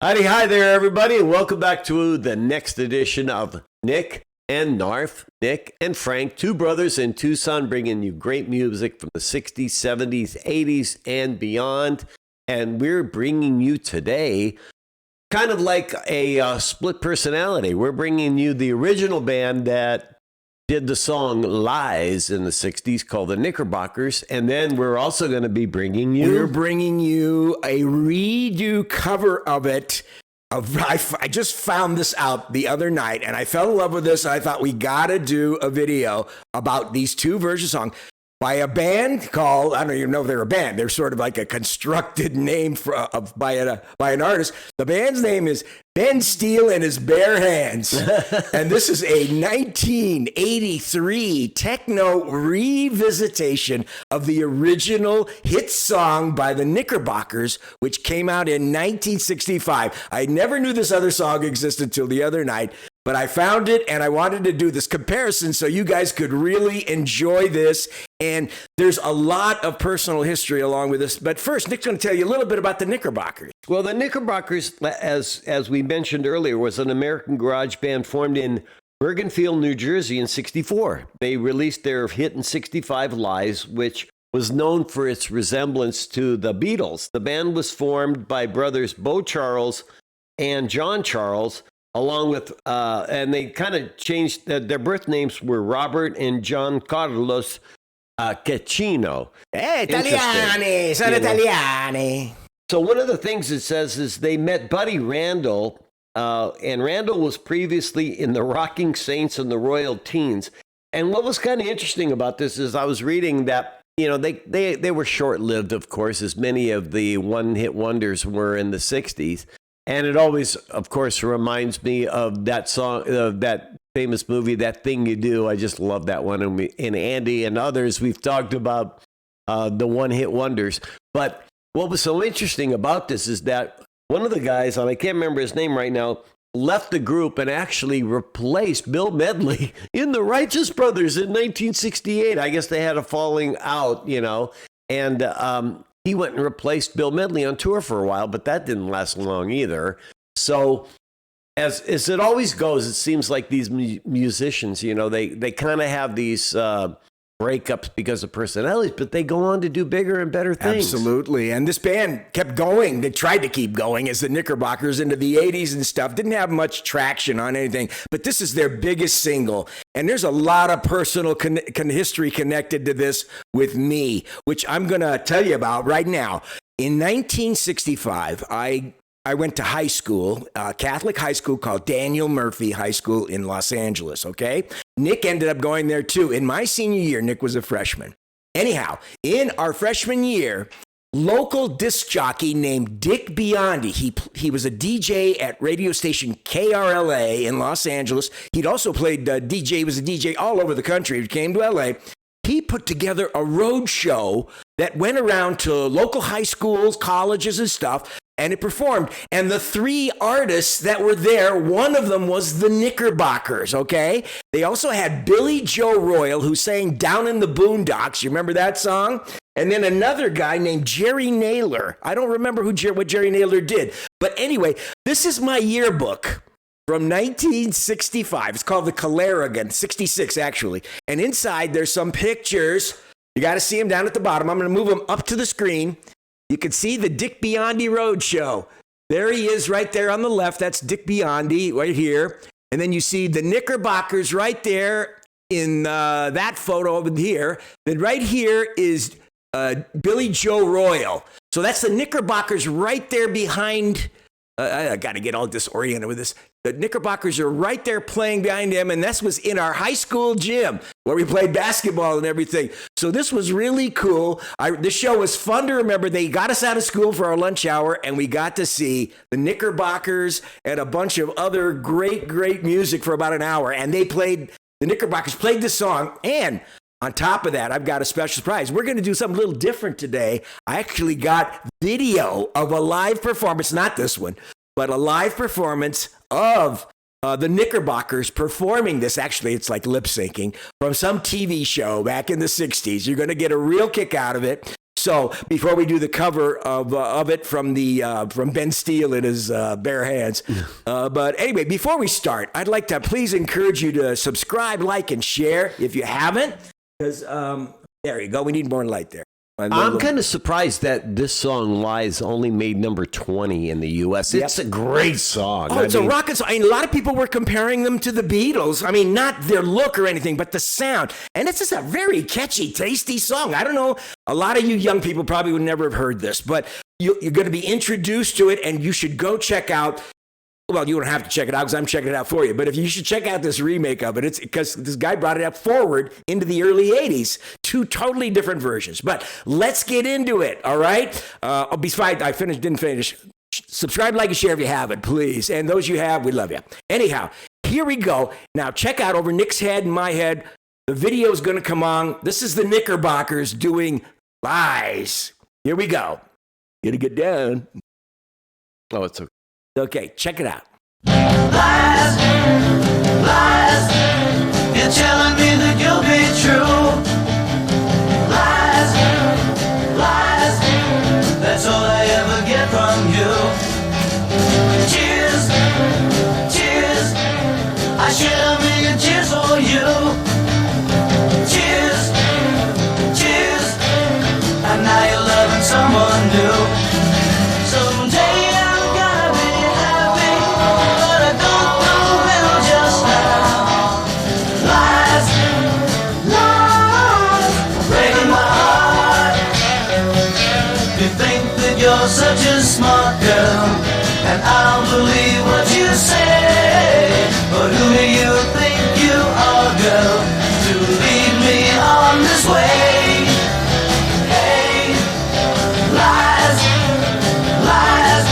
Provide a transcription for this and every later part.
Howdy, hi there, everybody, and welcome back to the next edition of Nick and Knarf, Nick and Frank, two brothers in Tucson, bringing you great music from the 60s, 70s, 80s, and beyond. And we're bringing you today kind of like a split personality. We're bringing you the original band that did the song Lies in the 60s called the Knickerbockers. And then we're also going to be bringing you... We're bringing you a redo cover of it. I just found this out the other night, and I fell in love with this. I thought we got to do a video about these two version songs by a band called, I don't even know if they're a band. They're sort of like a constructed name by an artist. The band's name is bensteele&hisbarehands. And this is a 1983 techno revisitation of the original hit song by the Knickerbockers, which came out in 1965. I never knew this other song existed till the other night, but I found it and I wanted to do this comparison so you guys could really enjoy this. And there's a lot of personal history along with this. But first, Nick's going to tell you a little bit about the Knickerbockers. Well, the Knickerbockers, as we mentioned earlier, was an American garage band formed in Bergenfield, New Jersey in 64. They released their hit in 65, Lies, which was known for its resemblance to the Beatles. The band was formed by brothers Beau Charles and John Charles, along with, and they kind of changed, their birth names were Robert and John Carlos Cecchino. Italiani, sono Italiani. So one of the things it says is they met Buddy Randell, and Randall was previously in the Rockin Saints and the Royal Teens. And what was kind of interesting about this is I was reading that, you know, they were short-lived, of course, as many of the one-hit wonders were in the 60s. And it always, of course, reminds me of that song, that famous movie, That Thing You Do. I just love that one. And Andy and others, we've talked about the one-hit wonders. But what was so interesting about this is that one of the guys, and I can't remember his name right now, left the group and actually replaced Bill Medley in the Righteous Brothers in 1968. I guess they had a falling out, you know, and he went and replaced Bill Medley on tour for a while, but that didn't last long either. So as it always goes, it seems like these musicians, you know, they kind of have these breakups because of personalities, but they go on to do bigger and better things. Absolutely. And this band kept going. They tried to keep going as the Knickerbockers into the 80s and stuff. Didn't have much traction on anything, but this is their biggest single. And there's a lot of personal history connected to this with me, which I'm going to tell you about right now. In 1965, I went to high school, a Catholic high school called Daniel Murphy High School in Los Angeles, okay? Nick ended up going there too. In my senior year, Nick was a freshman. Anyhow, in our freshman year, local disc jockey named Dick Biondi, he was a DJ at radio station KRLA in Los Angeles. He'd also played DJ, was a DJ all over the country. He came to LA. He put together a road show that went around to local high schools, colleges and stuff, and it performed. And the three artists that were there, one of them was the Knickerbockers, okay? They also had Billy Joe Royal, who sang Down in the Boondocks. You remember that song? And then another guy named Jerry Naylor. I don't remember what Jerry Naylor did. But anyway, this is my yearbook from 1965. It's called the Caleragan, 66 actually. And inside there's some pictures. You got to see them down at the bottom. I'm going to move them up to the screen. You can see the Dick Biondi Road Show. There he is right there on the left. That's Dick Biondi right here. And then you see the Knickerbockers right there in that photo over here. Then right here is Billy Joe Royal. So that's the Knickerbockers right there behind. I got to get all disoriented with this. The Knickerbockers are right there playing behind him, and this was in our high school gym where we played basketball and everything. So this was really cool. This show was fun to remember. They got us out of school for our lunch hour, and we got to see the Knickerbockers and a bunch of other great, great music for about an hour. And the Knickerbockers played this song, and on top of that, I've got a special surprise. We're going to do something a little different today. I actually got video of a live performance, not this one, but a live performance of the Knickerbockers performing this. Actually, it's like lip syncing from some TV show back in the 60s. You're going to get a real kick out of it. So before we do the cover of it from Ben Steele and his bare hands, but anyway, before we start, I'd like to please encourage you to subscribe, like, and share if you haven't, because there you go. We need more light there. I'm kind of surprised that this song Lies only made number 20 in the U.S. It's a great song. It's a rockin' song. I mean, a lot of people were comparing them to the Beatles. I mean, not their look or anything, but the sound. And it's just a very catchy, tasty song. I don't know. A lot of you young people probably would never have heard this, but you're going to be introduced to it, and you should go check out. Well, you don't have to check it out because I'm checking it out for you. But if you should check out this remake of it, it's because this guy brought it up forward into the early 80s. Two totally different versions. But let's get into it, all right? Besides, didn't finish. Subscribe, like, and share if you haven't, please. And those you have, we love you. Anyhow, here we go. Now, check out over Nick's head and my head. The video is going to come on. This is the Knickerbockers doing Lies. Here we go. Gotta get down. Oh, it's okay. Okay, check it out. Lies, lies, you're telling me that you'll be true. Lies, lies, that's all I ever get from you. Tears, tears, I shed a million tears for you. Tears, tears, and now you're loving someone new. Someday I'm gonna be happy, but I don't know when just now. Lies, lies, breaking my heart. You think that you're such a smart girl, and I'll believe what you say. But who do you think you are, girl, to lead me on this way? Hey, lies, lies,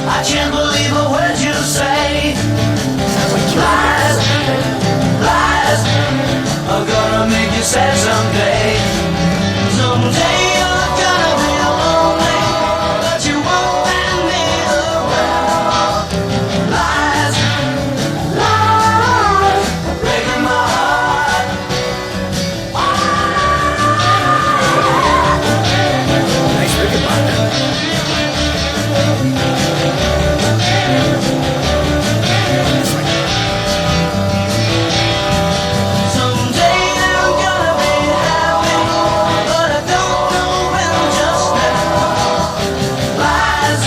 I can't believe a word you say. Lies, lies, are gonna make you sad someday. Someday you're gonna be lonely, but you won't hand me around. Lies, lies, breaking my heart. Nice Knickerbocker. Someday I'm gonna be happy, but I don't know when just now. Lies,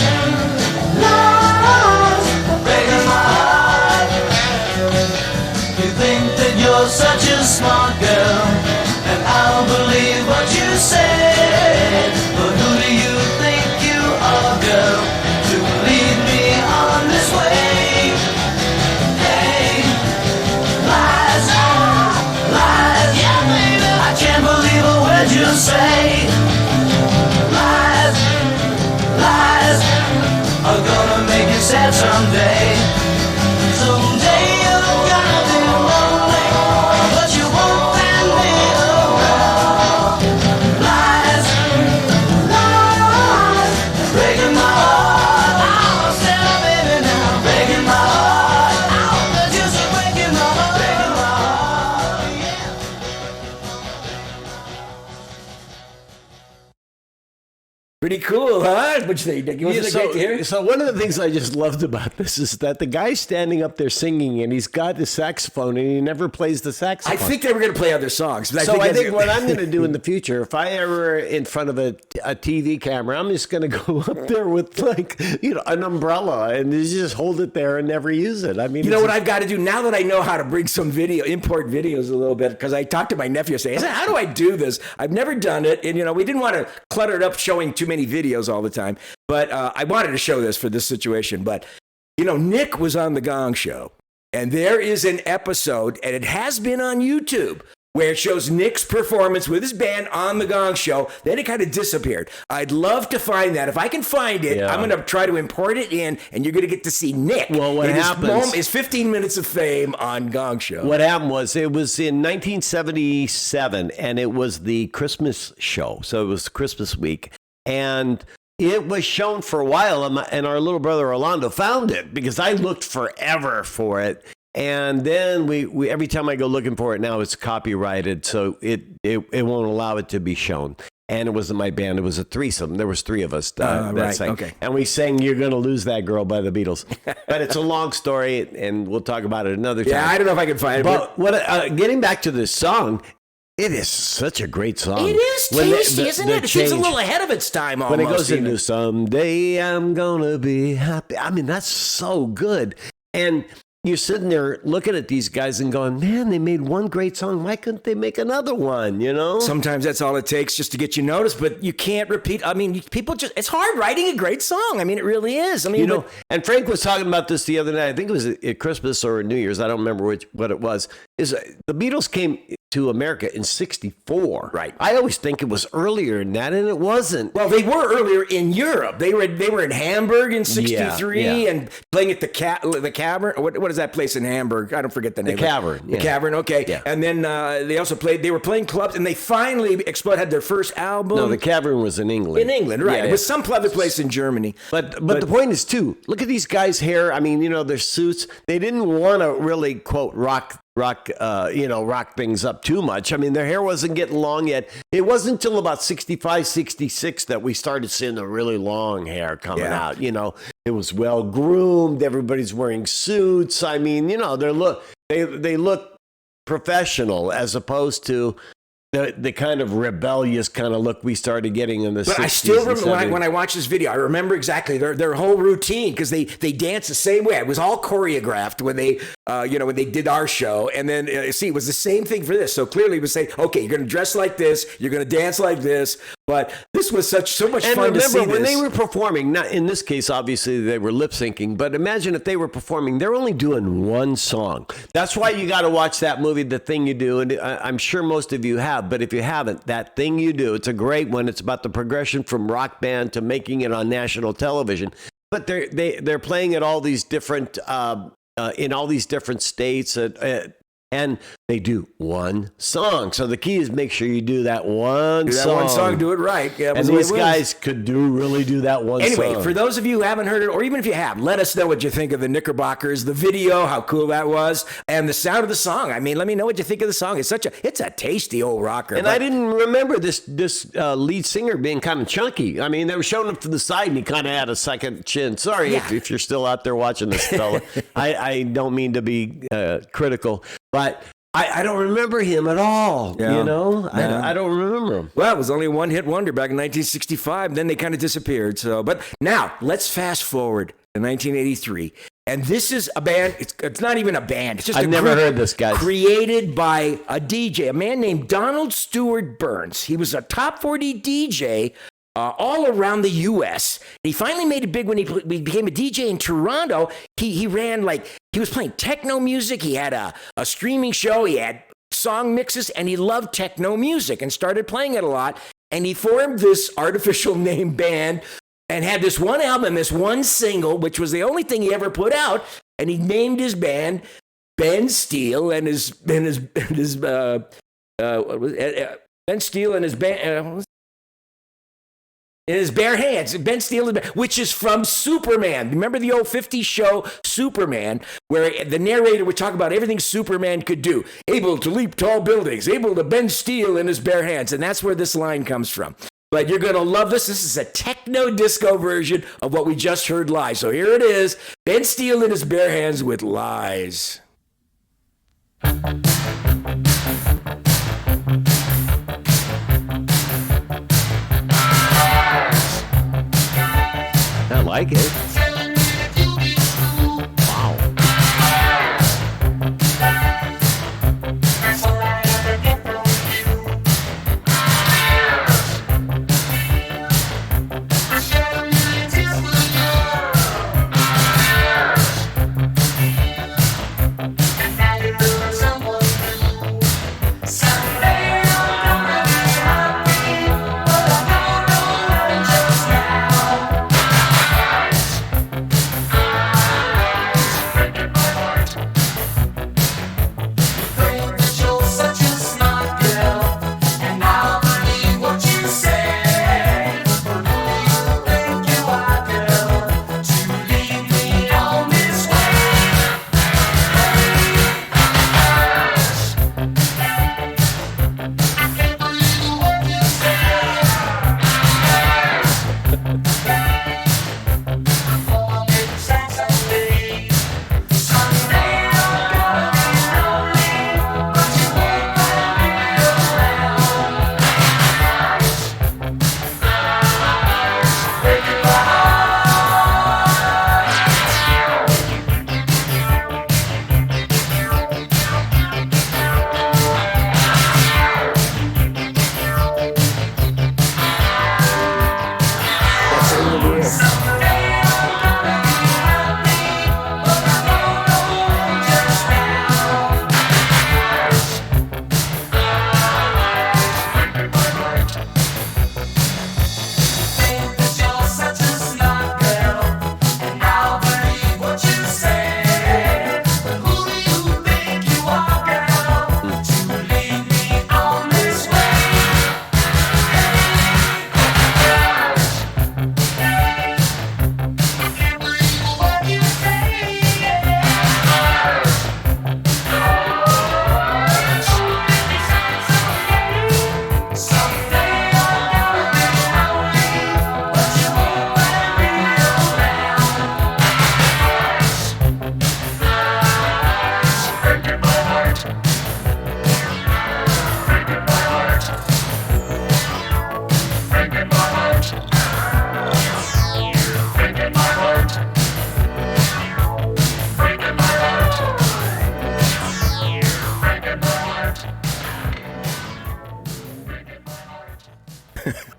lies, breaking my heart. You think that you're such a smart girl, and I'll believe what you say. But who do you think you are, girl, to lead me on this way? Hey, lies, lies, yeah, baby, I can't believe a word you say. Lies, lies, are gonna make you sad someday. Someday you're gonna be lonely, but you won't hand me around. Lies, lies, breaking my heart. Oh, Sarah, baby, now breaking my heart. Oh, but you're so breaking my heart, breaking my heart, yeah. Pretty cool, huh? What you think, Nick? Wasn't it great to hear? So one of the things I just loved about this is that the guy's standing up there singing, and he's got the saxophone, and he never plays the I saxophone. think they were going to play other songs. But I that's- think what I'm going to do in the future, if I ever in front of a TV camera, I'm just going to go up there with an umbrella and just hold it there and never use it. I mean, You know what I've got to do now that I know how to bring some import videos a little bit, because I talked to my nephew yesterday. I said, how do I do this? I've never done it. And, we didn't want to clutter it up showing too many videos all the time. But I wanted to show this for this situation. But, Nick was on The Gong Show. And there is an episode, and it has been on YouTube, where it shows Nick's performance with his band on The Gong Show. Then it kind of disappeared. I'd love to find that. If I can find it, Yeah. I'm going to try to import it in, and you're going to get to see Nick. Well, what in happens- his 15 minutes of fame on Gong Show. What happened was it was in 1977, and it was the Christmas show. So it was Christmas week. And it was shown for a while, and our little brother Orlando found it because I looked forever for it. And then we every time I go looking for it now, it's copyrighted, so it won't allow it to be shown. And it wasn't my band. It was a threesome. There was three of us that right, sang. okay. And we sang You're Gonna Lose That Girl by the Beatles. But it's a long story, and we'll talk about it another time. Yeah, I don't know if I can find it. But getting back to this song, it is such a great song. It is tasty, isn't it? It seems a little ahead of its time almost. When it goes even. into Someday I'm Gonna Be Happy. I mean, that's so good. And you're sitting there looking at these guys and going, man, they made one great song. Why couldn't they make another one, you know? Sometimes that's all it takes just to get you noticed, but you can't repeat. I mean, people just, it's hard writing a great song. I mean, it really is. I mean, you know, and Frank was talking about this the other night. I think it was at Christmas or New Year's. I don't remember what it was. Is the Beatles came to America in '64. Right. I always think it was earlier than that, and it wasn't. Well, they were earlier in Europe. They were in Hamburg in '63 yeah. and playing at the Cavern. What is that place in Hamburg? I don't forget the name. The Cavern. The Cavern. Okay. Yeah. And then they also played. They were playing clubs, and they finally had their first album. No, the Cavern was in England. In England, right? Yeah, It was some other place in Germany. But the point is too. Look at these guys' hair. I mean, you know, their suits. They didn't want to really quote rock things up too much. I mean, their hair wasn't getting long yet. It wasn't until about 65, 66 that we started seeing the really long hair coming out. You know, it was well groomed. Everybody's wearing suits. I mean, you know, they look professional as opposed to the kind of rebellious kind of look we started getting in the 60s. But I still remember and when I watched this video, I remember exactly their whole routine because they dance the same way. It was all choreographed when they did our show. And then, it was the same thing for this. So clearly it was saying, okay, you're going to dress like this, you're going to dance like this. But this was so much fun to see. And remember, when this. they were performing, not in this case, obviously, they were lip syncing, but imagine if they were performing, they're only doing one song. That's why you got to watch that movie, The Thing You Do. And I'm sure most of you have, but if you haven't, That Thing You Do, it's a great one. It's about the progression from rock band to making it on national television. But they're playing at all these different, in all these different states, and they do one song. So the key is make sure you do that one song. Do it right. Yeah, and these guys could really do that one song. Anyway, for those of you who haven't heard it, or even if you have, let us know what you think of the Knickerbockers, the video, how cool that was, and the sound of the song. I mean, let me know what you think of the song. It's a tasty old rocker. And I didn't remember this lead singer being kind of chunky. I mean, they were showing him to the side, and he kind of had a second chin. Sorry if you're still out there watching this fella. I don't mean to be critical, but I don't remember him at all, you know? Yeah. I don't remember him. Well, it was only a one-hit wonder back in 1965. Then they kind of disappeared. But now, let's fast forward to 1983. And this is a band. It's not even a band. It's just I've never heard this, guys. Created by a DJ, a man named Donald Stewart Burns. He was a top 40 DJ all around the U.S. He finally made it big when he became a DJ in Toronto. He ran he was playing techno music. He had a streaming show. He had song mixes, and he loved techno music and started playing it a lot. And he formed this artificial name band and had this one album, this one single, which was the only thing he ever put out. And he named his band Ben Steele and his Ben Steele and his band. In his bare hands, Ben Steele, which is from Superman. Remember the old 50s show, Superman, where the narrator would talk about everything Superman could do. Able to leap tall buildings, able to bend steel in his bare hands. And that's where this line comes from. But you're going to love this. This is a techno-disco version of what we just heard live. So here it is, Ben Steele in his bare hands with Lies. I like it. Wow.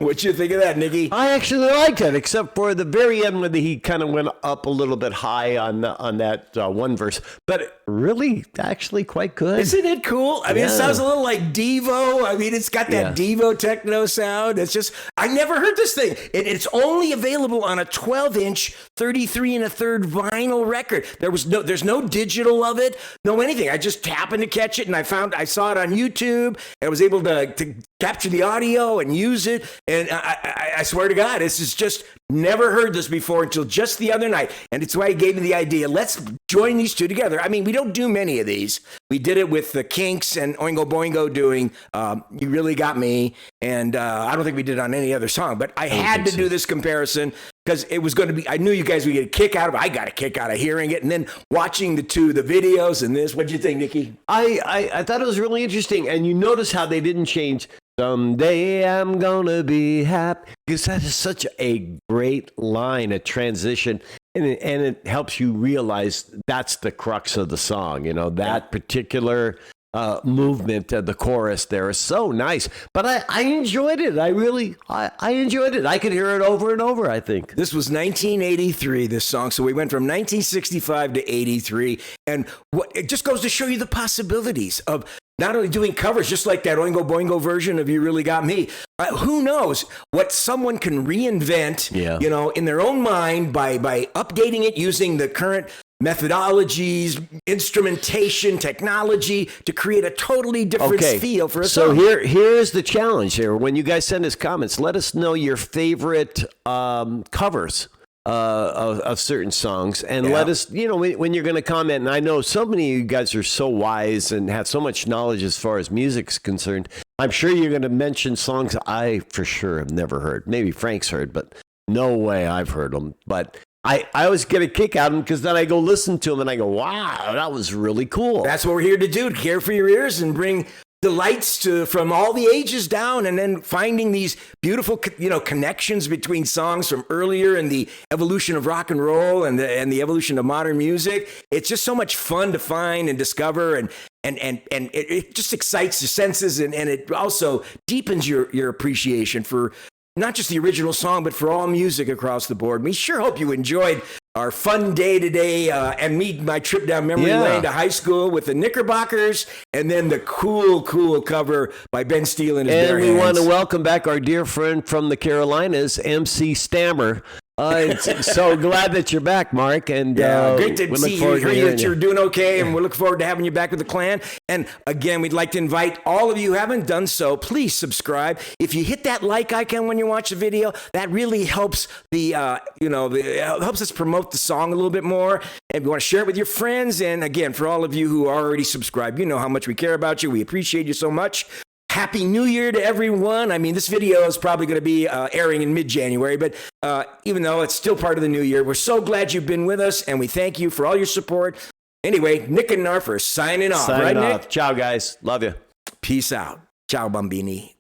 What'd you think of that, Nicky? I actually liked it, except for the very end when he kind of went up a little bit high on that one verse. But really, actually quite good. Isn't it cool? I mean, it Yeah. sounds a little like Devo. I mean, it's got that Devo techno sound. It's just, I never heard this thing. It's only available on a 12-inch, 33 1/3 vinyl record. There's no digital of it, no anything. I just happened to catch it, and I saw it on YouTube, and I was able to capture the audio and use it. And I swear to God, this is just never heard this before until just the other night. And it's why he gave me the idea. Let's join these two together. I mean, we don't do many of these. We did it with the Kinks and Oingo Boingo doing You Really Got Me. And I don't think we did it on any other song, but I had to do this comparison because it was going to be, I knew you guys would get a kick out of it. I got a kick out of hearing it. And then watching the videos and this. What'd you think, Nicky? I thought it was really interesting. And you notice how they didn't change "Someday I'm gonna be happy," because that is such a great line, a transition, and it helps you realize that's the crux of the song. You know, that particular movement of the chorus there is so nice. But I enjoyed it. I enjoyed it. I could hear it over and over, I think. This was 1983, this song. So we went from 1965 to 83. And it just goes to show you the possibilities of not only doing covers, just like that Oingo Boingo version of You Really Got Me. Who knows what someone can reinvent, you know, in their own mind by updating it using the current methodologies, instrumentation, technology to create a totally different feel for a song. So here's the challenge here. When you guys send us comments, let us know your favorite covers of certain songs, and let us, you know, when you're going to comment. And I know so many of you guys are so wise and have so much knowledge as far as music's concerned. I'm sure you're going to mention songs I for sure have never heard. Maybe Frank's heard, but no way I've heard them. But I always get a kick out of them because then I go listen to them and I go, wow, that was really cool. That's what we're here to do, to care for your ears and bring delights from all the ages down, and then finding these beautiful, you know, connections between songs from earlier in the evolution of rock and roll and the evolution of modern music. It's just so much fun to find and discover, and it just excites your senses, and it also deepens your appreciation for not just the original song, but for all music across the board. We sure hope you enjoyed our fun day today, and my trip down memory lane to high school with the Knickerbockers, and then the cool cover by Ben Steele and his bare hands. And we want to welcome back our dear friend from the Carolinas, MC Stammer. It's so glad that you're back, Mark. And great to see you, hear that you're doing okay, and we look forward to having you back with the clan. And again, we'd like to invite all of you who haven't done so, please subscribe. If you hit that like icon when you watch the video, that really helps helps us promote the song a little bit more. And we want to share it with your friends. And again, for all of you who are already subscribed, you know how much we care about you. We appreciate you so much. Happy New Year to everyone. I mean, this video is probably going to be airing in mid-January, but even though it's still part of the new year, we're so glad you've been with us, and we thank you for all your support. Anyway, Nick and Knarf are signing off. Right, Nick? Ciao, guys. Love you. Peace out. Ciao, bambini.